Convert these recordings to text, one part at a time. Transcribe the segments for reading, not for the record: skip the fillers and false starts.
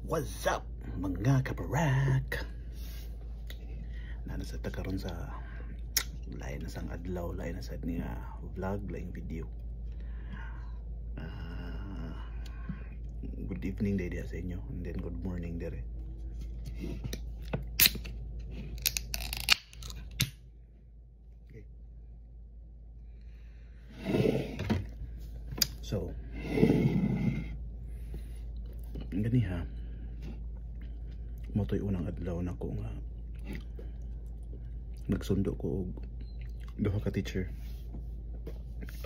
What's up mga kaparak? Nasa ta karon sa lain na sang adlaw, lain na sad niya vlog, lain video. Good evening day sa inyo, and then good morning dire. Okay. So gani ha, motoy unang adlaw na ko nga nagsundo ko og duha ka teacher.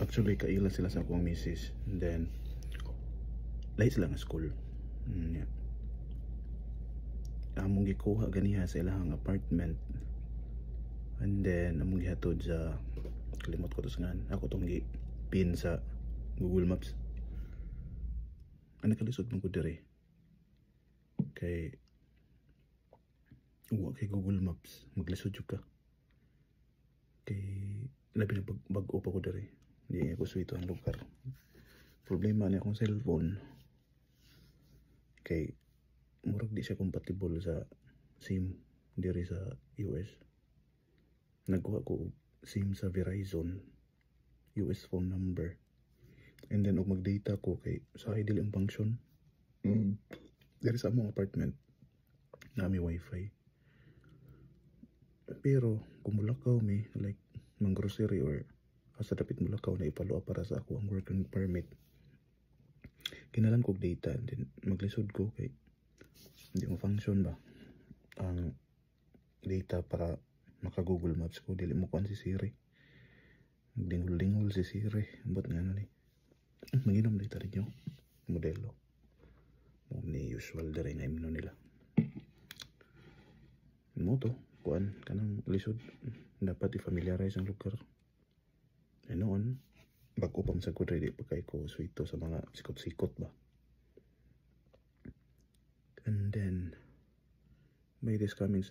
Actually kaila sila sa akong misis, and then late sila nga school. Yeah. Among gikuha ganiha sa ilang apartment, and then among gihatod sa, kalimot ko to sa ngan, ako tong gi-pin sa Google Maps. Ano kalisod man ko dire kay uwa kay Google Maps, maglisod jud ka kay labi na bag-o pa ko dire, hindi ako suwito ang lugar. Problema ni akong cellphone kay murag di siya compatible sa SIM diri sa US. Nagkuha ko SIM sa Verizon, US phone number, and then og mag-data ko kay sa dili ang function. Diri sa among apartment nami wifi, pero kung mulakaw mi like mang grocery or asa dapit mulakaw na ipalo para sa ako ang working permit, kinalan kog data, and then maglisod ko kay hindi mo function ba ang data para maka Google Maps ko. Dili mo kuan si Siri, magdingol-dingol si Siri, but nga ni maginom data rin yung modelo ni usual dere nga imno nila mo to kuan kanang lisod. Dapat i-familiarize ang lugar. E noon bago pang sa kudre di pa kay ko suito sa mga sikot-sikot ba. And then by this coming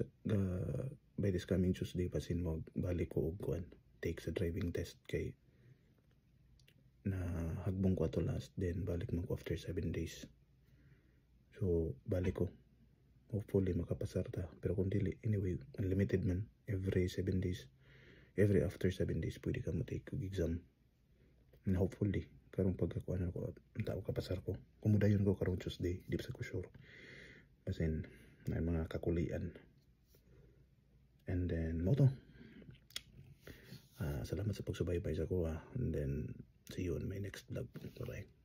Tuesday pasin mo balik ko og kuan take sa driving test kay na hagbong ko ato last, then balik mo ko after 7 days. So balik ko, hopefully makapasar ta, pero kung dili, anyway unlimited man, every 7 days, every after 7 days pwede ka mo take og exam, and hopefully karong pagkakuan ko ang tao kapasar ko. Kumudayon ko karong Tuesday, di pa sa ko sure basin na mga kakulian. And then mo to, salamat sa pagsubaybay sa ko, and then see you on my next vlog. Bye bye.